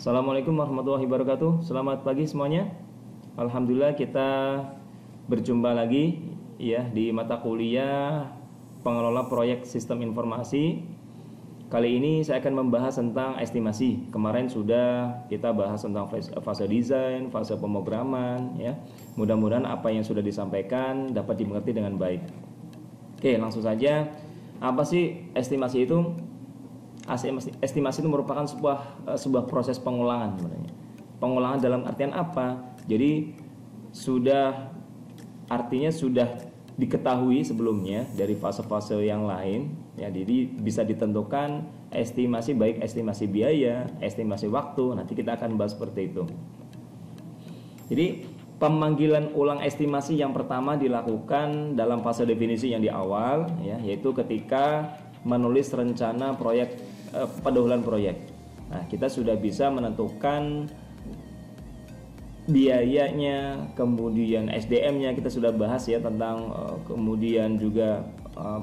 Assalamualaikum warahmatullahi wabarakatuh. Selamat pagi semuanya. Alhamdulillah kita berjumpa lagi ya di mata kuliah pengelola proyek sistem informasi. Kali ini saya akan membahas tentang estimasi. Kemarin sudah kita bahas tentang fase desain, fase pemrograman ya. Mudah-mudahan apa yang sudah disampaikan dapat dimengerti dengan baik. Oke, langsung saja. Apa sih estimasi itu? Estimasi itu merupakan sebuah proses pengulangan sebenarnya. Pengulangan dalam artian apa? Jadi artinya sudah diketahui sebelumnya dari fase-fase yang lain ya. Jadi bisa ditentukan estimasi, baik estimasi biaya, estimasi waktu. Nanti kita akan bahas seperti itu. Jadi pemanggilan ulang estimasi yang pertama dilakukan dalam fase definisi yang di awal ya, yaitu ketika menulis rencana proyek, pendahuluan proyek. Nah, kita sudah bisa menentukan biayanya, kemudian SDM-nya kita sudah bahas ya tentang kemudian juga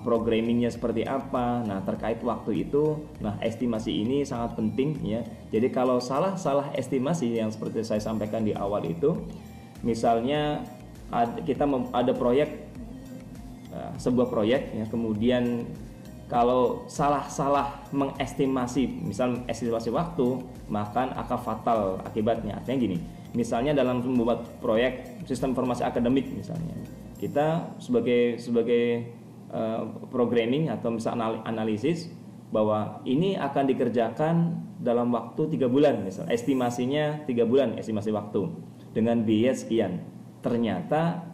programmingnya seperti apa. Nah, terkait waktu itu, nah estimasi ini sangat penting ya. Jadi kalau salah estimasi yang seperti saya sampaikan di awal itu, misalnya kita ada proyek, sebuah proyek ya, kemudian kalau salah mengestimasi, misal estimasi waktu, maka akan fatal akibatnya. Artinya gini, misalnya dalam membuat proyek sistem informasi akademik misalnya, kita sebagai programming atau misal analisis bahwa ini akan dikerjakan dalam waktu 3 bulan, misal estimasinya 3 bulan, estimasi waktu dengan biaya sekian. Ternyata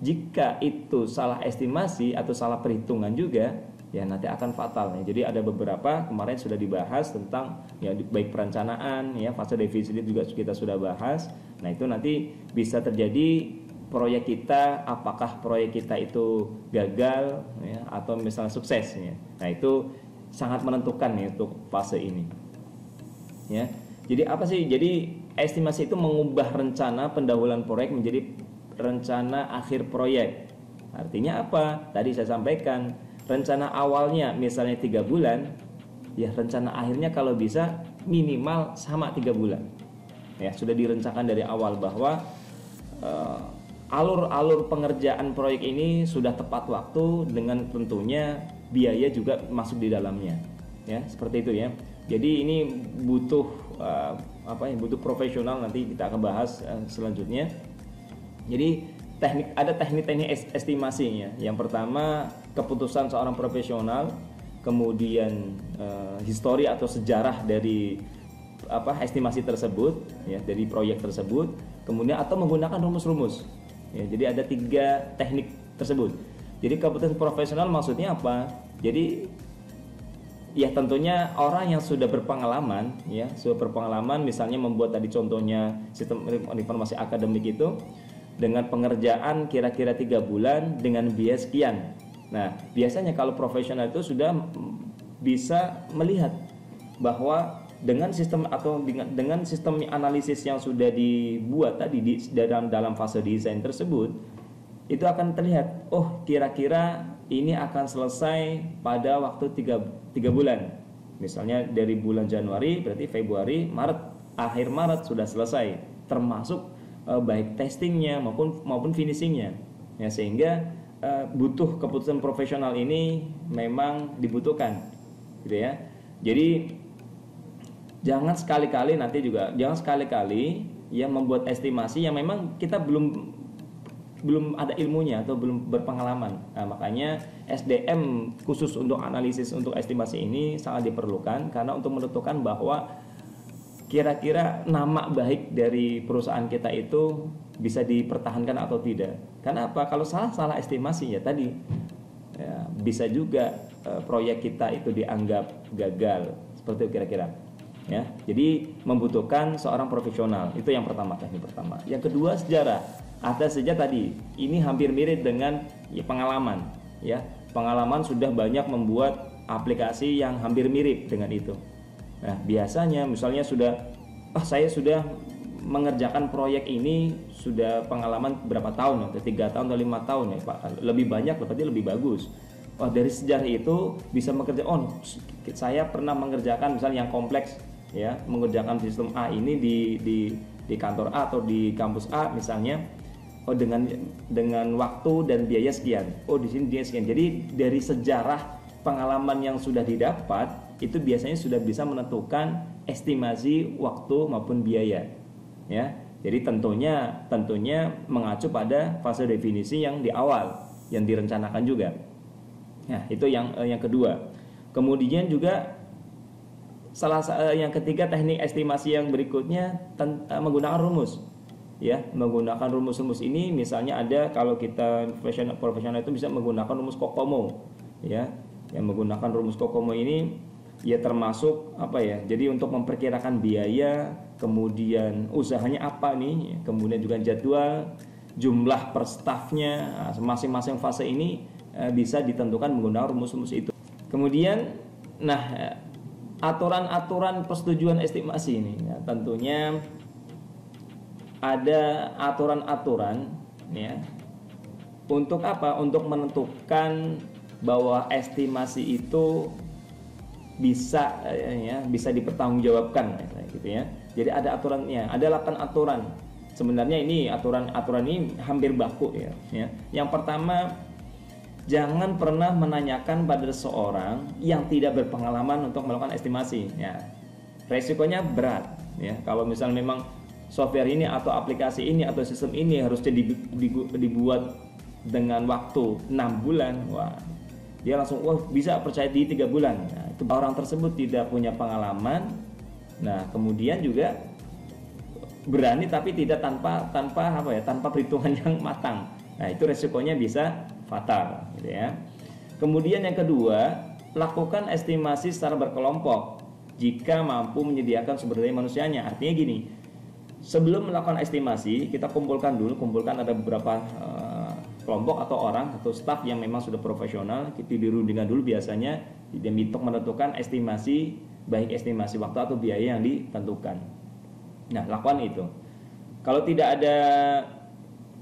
jika itu salah estimasi atau salah perhitungan juga, ya nanti akan fatal ya. Jadi ada beberapa kemarin sudah dibahas tentang ya baik perencanaan ya, fase definisi juga kita sudah bahas. Nah, itu nanti bisa terjadi proyek kita, apakah proyek kita itu gagal ya atau misalnya sukses ya. Nah, itu sangat menentukan ya untuk fase ini. Ya. Jadi apa sih? Jadi estimasi itu mengubah rencana pendahuluan proyek menjadi rencana akhir proyek. Artinya apa? Tadi saya sampaikan, rencana awalnya misalnya 3 bulan, ya rencana akhirnya kalau bisa minimal sama 3 bulan. Ya, sudah direncanakan dari awal bahwa alur pengerjaan proyek ini sudah tepat waktu dengan tentunya biaya juga masuk di dalamnya. Ya, seperti itu ya. Jadi ini butuh butuh profesional, nanti kita akan bahas selanjutnya. Jadi ada teknik-teknik estimasinya. Yang pertama, keputusan seorang profesional, kemudian histori atau sejarah dari estimasi tersebut ya, dari proyek tersebut, kemudian atau menggunakan rumus-rumus. Ya, jadi ada 3 teknik tersebut. Jadi keputusan profesional maksudnya apa? Jadi ya tentunya orang yang sudah berpengalaman ya, misalnya membuat tadi contohnya sistem informasi akademik itu dengan pengerjaan kira-kira 3 bulan dengan biaya sekian. Nah, biasanya kalau profesional itu sudah bisa melihat bahwa dengan sistem analisis yang sudah dibuat tadi dalam fase desain tersebut, itu akan terlihat, oh kira-kira ini akan selesai pada waktu 3 bulan. Misalnya dari bulan Januari, berarti Februari, Maret, akhir Maret sudah selesai, termasuk baik testingnya maupun finishingnya ya, sehingga butuh keputusan profesional ini memang dibutuhkan gitu ya. Jadi jangan sekali-kali ya membuat estimasi yang memang kita belum ada ilmunya atau belum berpengalaman. Nah, makanya SDM khusus untuk analisis untuk estimasi ini sangat diperlukan, karena untuk menentukan bahwa kira-kira nama baik dari perusahaan kita itu bisa dipertahankan atau tidak. Karena apa? Kalau salah estimasi ya tadi ya, bisa juga proyek kita itu dianggap gagal. Seperti itu kira-kira. Ya, jadi membutuhkan seorang profesional. Itu yang pertama, teknik pertama. Yang kedua, sejarah. Ada sejarah tadi. Ini hampir mirip dengan ya, pengalaman. Ya, pengalaman sudah banyak membuat aplikasi yang hampir mirip dengan itu. Nah, biasanya misalnya saya sudah mengerjakan proyek ini sudah pengalaman berapa tahun, 3 tahun atau 5 tahun ya Pak. Lebih banyak berarti lebih bagus. Dari sejarah itu bisa saya pernah mengerjakan misalnya yang kompleks ya, mengerjakan sistem A ini di kantor A atau di kampus A misalnya, oh dengan waktu dan biaya sekian, oh di sini dia sekian. Jadi dari sejarah pengalaman yang sudah didapat itu biasanya sudah bisa menentukan estimasi waktu maupun biaya, ya. Jadi tentunya mengacu pada fase definisi yang di awal yang direncanakan juga. Nah, itu yang kedua. Kemudian juga yang ketiga, teknik estimasi yang berikutnya menggunakan rumus. Ya, menggunakan rumus-rumus ini misalnya ada, kalau kita profesional itu bisa menggunakan rumus Kokomo, ya. Yang menggunakan rumus Kokomo ini ya termasuk apa ya? Jadi untuk memperkirakan biaya, kemudian usahanya apa nih, kemudian juga jadwal, jumlah per stafnya, masing-masing fase ini bisa ditentukan menggunakan rumus-rumus itu. Kemudian, aturan-aturan persetujuan estimasi ini, ya, tentunya ada aturan-aturan, ya, untuk apa? Untuk menentukan bahwa estimasi itu bisa dipertanggungjawabkan, gitu ya. Jadi ada aturannya, ada 8 aturan. Sebenarnya ini aturan ini hampir baku, ya. Yang pertama, jangan pernah menanyakan pada seseorang yang tidak berpengalaman untuk melakukan estimasi, ya. Resikonya berat, ya. Kalau misalnya memang software ini atau aplikasi ini atau sistem ini harusnya dibuat dengan waktu 6 bulan, wah, dia langsung bisa percaya di 3 bulan. Nah, itu orang tersebut tidak punya pengalaman. Nah, kemudian juga berani tapi tidak tanpa perhitungan yang matang. Nah, itu resikonya bisa fatal, gitu ya. Kemudian yang kedua, lakukan estimasi secara berkelompok jika mampu menyediakan sumber daya manusianya. Artinya gini, sebelum melakukan estimasi, kita kumpulkan ada beberapa kelompok atau orang atau staf yang memang sudah profesional, kita dirundingkan dulu biasanya untuk menentukan estimasi, baik estimasi waktu atau biaya yang ditentukan. Nah, lakukan itu. Kalau tidak ada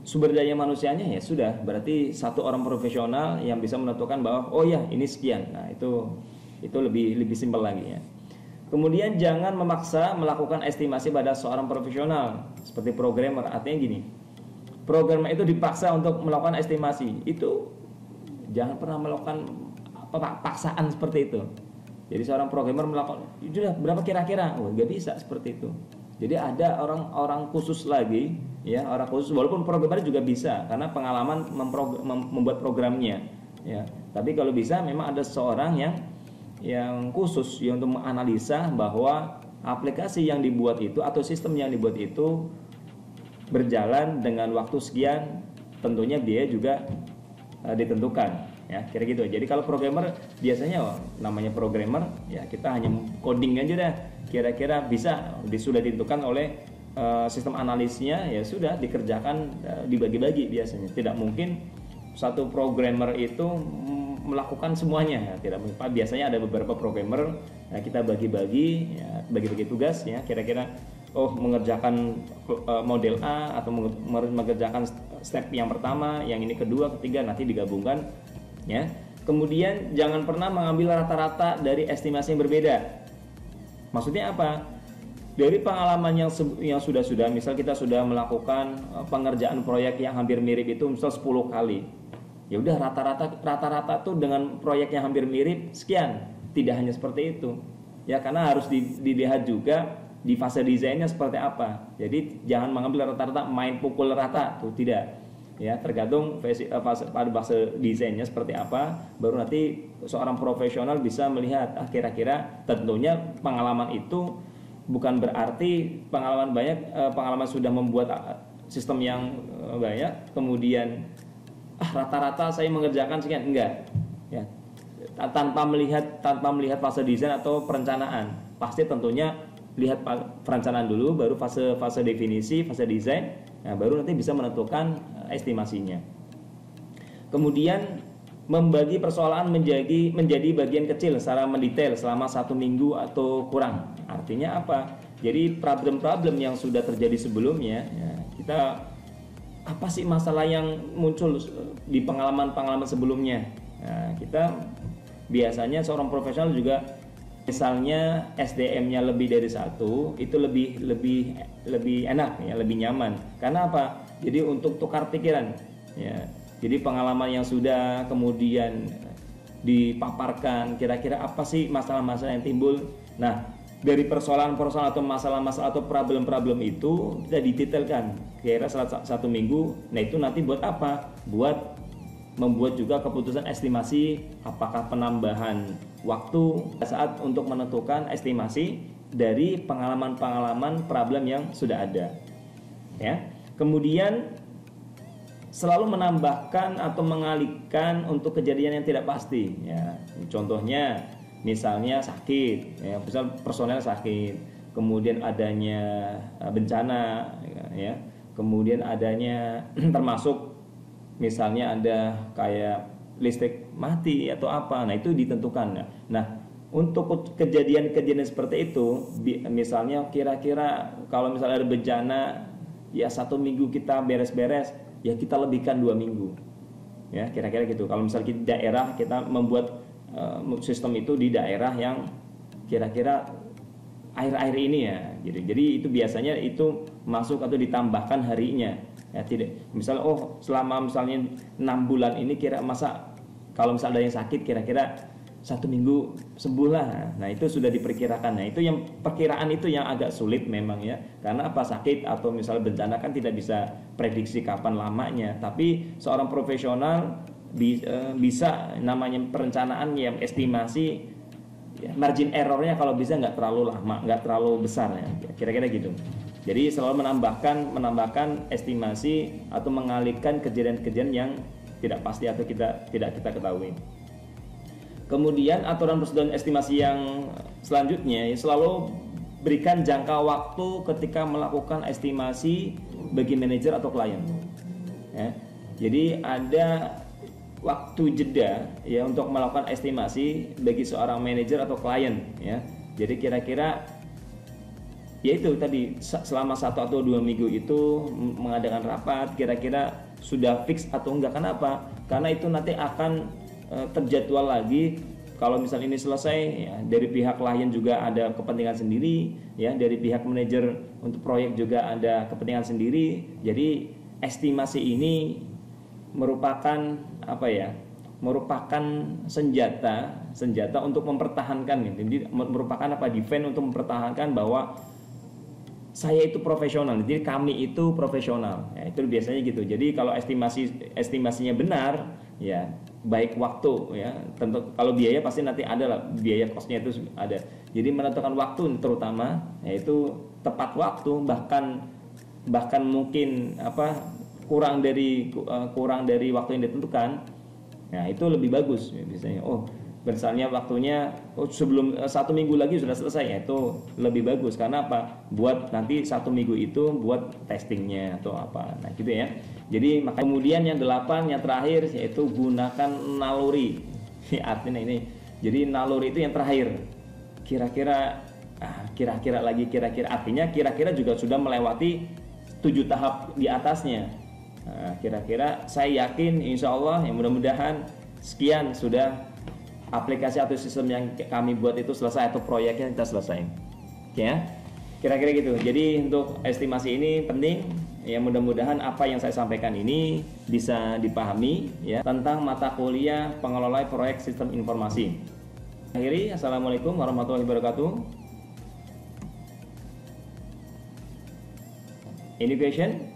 sumber daya manusianya, ya sudah, berarti satu orang profesional yang bisa menentukan bahwa oh ya ini sekian. Nah, itu lebih simpel lagi, ya. Kemudian jangan memaksa melakukan estimasi pada seorang profesional seperti programmer. Artinya gini, programmer itu dipaksa untuk melakukan estimasi, itu jangan pernah melakukan paksaan seperti itu. Jadi seorang programmer melakukan, sudah berapa kira-kira? Oh, nggak bisa seperti itu. Jadi ada orang yang lagi, ya, orang khusus, walaupun programmer juga bisa karena pengalaman membuat programnya, ya. Tapi kalau bisa memang ada seorang yang khusus yang untuk menganalisa bahwa aplikasi yang dibuat itu atau sistem yang dibuat itu berjalan dengan waktu sekian, tentunya biaya juga ditentukan, ya, kira gitu. Jadi kalau programmer biasanya namanya programmer, ya kita hanya coding aja dah, kira-kira bisa sudah ditentukan oleh sistem analisnya, ya sudah dikerjakan, dibagi-bagi biasanya. Tidak mungkin satu programmer itu melakukan semuanya, ya, tidak mungkin. Biasanya ada beberapa programmer, ya, kita bagi-bagi tugas, ya, kira-kira mengerjakan model A atau mengerjakan step yang pertama, yang ini kedua, ketiga, nanti digabungkan, ya. Kemudian jangan pernah mengambil rata-rata dari estimasi yang berbeda. Maksudnya apa? Dari pengalaman yang sudah misal kita sudah melakukan pengerjaan proyek yang hampir mirip itu misal 10 kali. Ya udah, rata-rata tuh dengan proyek yang hampir mirip sekian. Tidak hanya seperti itu, ya, karena harus dilihat juga di fase desainnya seperti apa. Jadi jangan mengambil rata-rata, main pukul rata tuh, tidak, ya. Tergantung pada fase desainnya seperti apa, baru nanti seorang profesional bisa melihat kira-kira. Tentunya pengalaman itu bukan berarti pengalaman sudah membuat sistem yang banyak kemudian rata-rata saya mengerjakan sekian, enggak, ya. Tanpa melihat fase desain atau perencanaan. Pasti tentunya lihat perencanaan dulu, baru fase definisi, fase desain, nah, baru nanti bisa menentukan estimasinya. Kemudian membagi persoalan menjadi bagian kecil secara mendetail selama 1 minggu atau kurang. Artinya apa? Jadi problem-problem yang sudah terjadi sebelumnya, ya, kita apa sih masalah yang muncul di pengalaman sebelumnya. Nah, kita biasanya seorang profesional juga Misalnya SDM-nya lebih dari satu, itu lebih enak ya, lebih nyaman. Karena apa? Jadi untuk tukar pikiran ya. Jadi pengalaman yang sudah kemudian dipaparkan, kira-kira apa sih masalah-masalah yang timbul. Nah, dari persoalan-persoalan atau masalah-masalah atau problem-problem itu kita didetailkan kira satu minggu. Nah, itu nanti buat apa? Buat membuat juga keputusan estimasi apakah penambahan waktu saat untuk menentukan estimasi dari pengalaman-pengalaman problem yang sudah ada ya. Kemudian selalu menambahkan atau mengalihkan untuk kejadian yang tidak pasti ya. Contohnya misalnya sakit ya, misal personel sakit, kemudian adanya bencana ya, kemudian adanya termasuk misalnya ada kayak listrik mati atau apa, nah itu ditentukan. Nah, untuk kejadian-kejadian seperti itu, misalnya kira-kira kalau misalnya ada bencana, ya 1 minggu kita beres-beres, ya kita lebihkan 2 minggu, ya kira-kira gitu. Kalau misalnya di daerah kita membuat sistem itu di daerah yang kira-kira air-air ini ya, jadi itu biasanya itu masuk atau ditambahkan harinya. Ya tidak, misalnya selama misalnya 6 bulan ini masa kalau misalnya ada yang sakit kira-kira 1 minggu sembuh lah. Nah itu sudah diperkirakan. Nah itu yang perkiraan itu yang agak sulit memang ya, karena apa, sakit atau misalnya bencana kan tidak bisa prediksi kapan lamanya. Tapi seorang profesional bisa namanya perencanaan yang estimasi ya, margin errornya kalau bisa nggak terlalu lama, nggak terlalu besar ya, kira-kira gitu. Jadi selalu menambahkan estimasi atau mengalihkan kejadian-kejadian yang tidak pasti atau tidak kita ketahui. Kemudian aturan prosedur estimasi yang selanjutnya selalu berikan jangka waktu ketika melakukan estimasi bagi manajer atau klien. Ya. Jadi ada waktu jeda ya untuk melakukan estimasi bagi seorang manajer atau klien ya. Jadi kira-kira yaitu tadi selama 1 atau 2 minggu itu mengadakan rapat, kira-kira sudah fix atau enggak. Kenapa? Karena itu nanti akan terjadwal lagi. Kalau misalnya ini selesai ya, dari pihak klien juga ada kepentingan sendiri ya, dari pihak manajer untuk proyek juga ada kepentingan sendiri. Jadi estimasi ini merupakan apa ya? Merupakan senjata untuk mempertahankan. Jadi merupakan apa? Defense untuk mempertahankan bahwa saya itu profesional, jadi kami itu profesional. Ya, itu biasanya gitu. Jadi kalau estimasinya benar, ya baik waktu, ya tentu kalau biaya pasti nanti ada lah, biaya kosnya itu ada. Jadi menentukan waktu terutama, yaitu tepat waktu, bahkan mungkin kurang dari waktu yang ditentukan. Nah itu lebih bagus ya, biasanya. Misalnya waktunya sebelum 1 minggu lagi sudah selesai, ya itu lebih bagus. Karena apa? Buat nanti 1 minggu itu buat testingnya atau apa. Nah gitu ya. Jadi kemudian yang 8 yang terakhir yaitu gunakan naluri. Artinya ini. Jadi naluri itu yang terakhir. Kira-kira artinya kira-kira juga sudah melewati 7 tahap di atasnya. Nah, kira-kira saya yakin insya Allah yang mudah-mudahan sekian sudah aplikasi atau sistem yang kami buat itu selesai atau proyeknya kita selesai. Oke ya. Kira-kira gitu. Jadi untuk estimasi ini penting ya, mudah-mudahan apa yang saya sampaikan ini bisa dipahami ya tentang mata kuliah pengelola proyek sistem informasi. Akhiri, assalamualaikum warahmatullahi wabarakatuh. Any question?